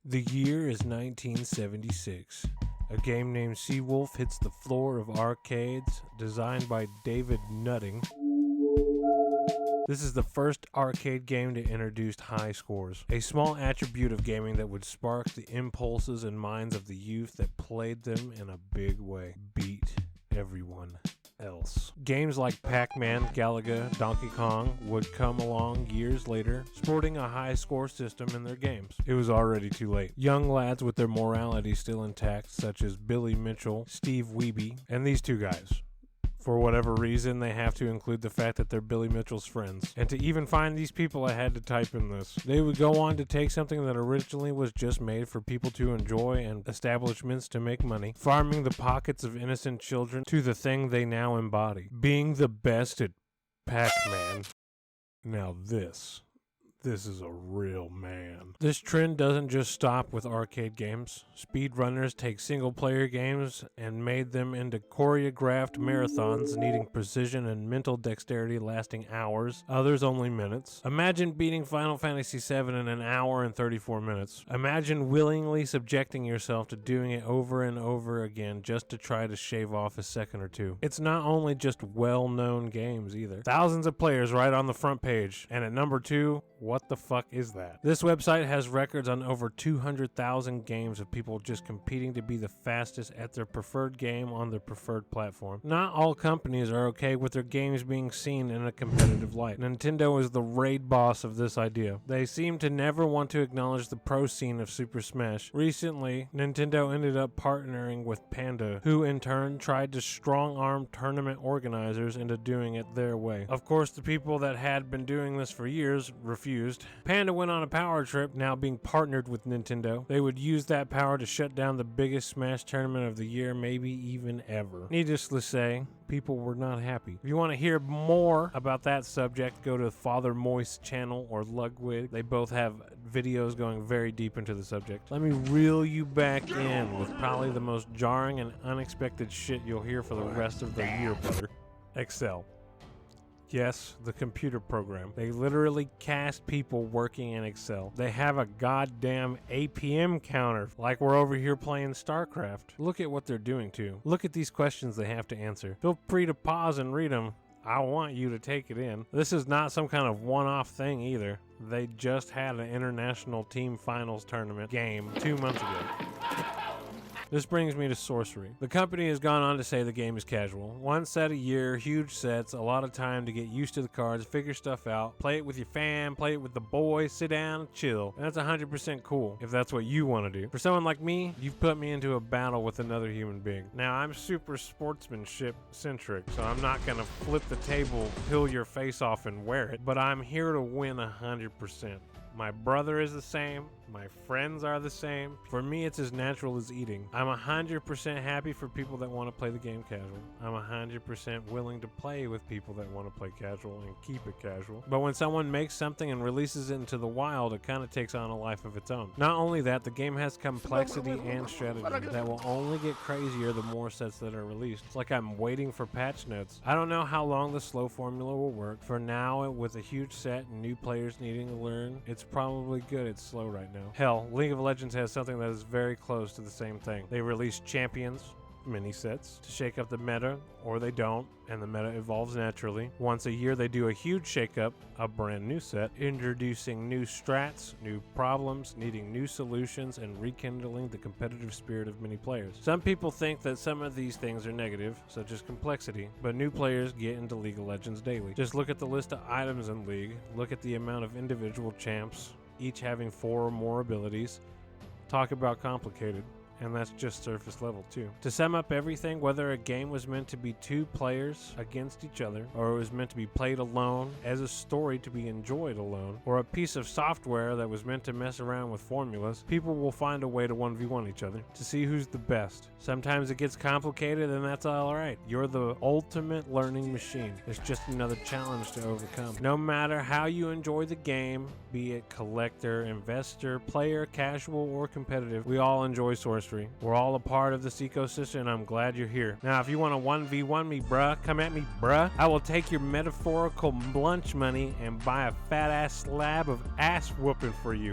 The year is 1976. A game named Seawolf hits the floor of arcades, designed by David Nutting. This is the first arcade game to introduce high scores, a small attribute of gaming that would spark the impulses and minds of the youth that played them in a big way. Beat everyone else. Games like Pac-Man, Galaga, Donkey Kong would come along years later, sporting a high score system in their games. It was already too late. Young lads with their morality still intact, such as Billy Mitchell, Steve Wiebe, and these two guys. For whatever reason, they have to include the fact that they're Billy Mitchell's friends. And to even find these people, I had to type in this. They would go on to take something that originally was just made for people to enjoy and establishments to make money, farming the pockets of innocent children to the thing they now embody. Being the best at Pac-Man. Now this is a real man. This trend doesn't just stop with arcade games. Speedrunners take single-player games and made them into choreographed marathons needing precision and mental dexterity lasting hours, others only minutes. Imagine beating Final Fantasy VII in an hour and 34 minutes. Imagine willingly subjecting yourself to doing it over and over again just to try to shave off a second or two. It's not only just well-known games either. Thousands of players right on the front page, and at number 2, what the fuck is that? This website has records on over 200,000 games of people just competing to be the fastest at their preferred game on their preferred platform. Not all companies are okay with their games being seen in a competitive light. Nintendo is the raid boss of this idea. They seem to never want to acknowledge the pro scene of Super Smash. Recently, Nintendo ended up partnering with Panda, who in turn tried to strong-arm tournament organizers into doing it their way. Of course, the people that had been doing this for years refused. Panda went on a power trip, now being partnered with Nintendo. They would use that power to shut down the biggest Smash tournament of the year, maybe even ever. Needless to say, people were not happy. If you want to hear more about that subject, go to Father Moist's channel or Lugwig. They both have videos going very deep into the subject. Let me reel you back in with probably the most jarring and unexpected shit you'll hear for the rest of the year, brother. Excel. Yes, the computer program. They literally cast people working in Excel. They have a goddamn APM counter, like we're over here playing StarCraft. Look at what they're doing too. Look at these questions they have to answer. Feel free to pause and read them. I want you to take it in. This is not some kind of one-off thing either. They just had an international team finals tournament game 2 months ago. This brings me to Sorcery. The company has gone on to say the game is casual. One set a year, huge sets, a lot of time to get used to the cards, figure stuff out, play it with your fam, play it with the boys, sit down, chill. And that's 100% cool, if that's what you want to do. For someone like me, you've put me into a battle with another human being. Now, I'm super sportsmanship-centric, so I'm not gonna flip the table, peel your face off, and wear it, but I'm here to win 100%. My brother is the same. My friends are the same. For me, it's as natural as eating. I'm 100% happy for people that want to play the game casual. I'm 100% willing to play with people that want to play casual and keep it casual. But when someone makes something and releases it into the wild, it kind of takes on a life of its own. Not only that, the game has complexity and strategy that will only get crazier the more sets that are released. It's like I'm waiting for patch notes. I don't know how long the slow formula will work. For now, with a huge set and new players needing to learn, it's probably good it's slow right now. Hell, League of Legends has something that is very close to the same thing. They release champions, mini sets, to shake up the meta, or they don't, and the meta evolves naturally. Once a year, they do a huge shakeup, a brand new set, introducing new strats, new problems, needing new solutions, and rekindling the competitive spirit of many players. Some people think that some of these things are negative, such as complexity, but new players get into League of Legends daily. Just look at the list of items in League, look at the amount of individual champs, each having 4 or more abilities. Talk about complicated. And that's just surface level too. To sum up everything, whether a game was meant to be 2 players against each other, or it was meant to be played alone as a story to be enjoyed alone, or a piece of software that was meant to mess around with formulas, people will find a way to 1v1 each other to see who's the best. Sometimes it gets complicated, and that's alright. You're the ultimate learning machine. It's just another challenge to overcome. No matter how you enjoy the game, be it collector, investor, player, casual, or competitive, we all enjoy Sorcery. We're all a part of this ecosystem, and I'm glad you're here. Now, if you want to 1v1 me, bruh, come at me, bruh. I will take your metaphorical lunch money and buy a fat-ass slab of ass whooping for you.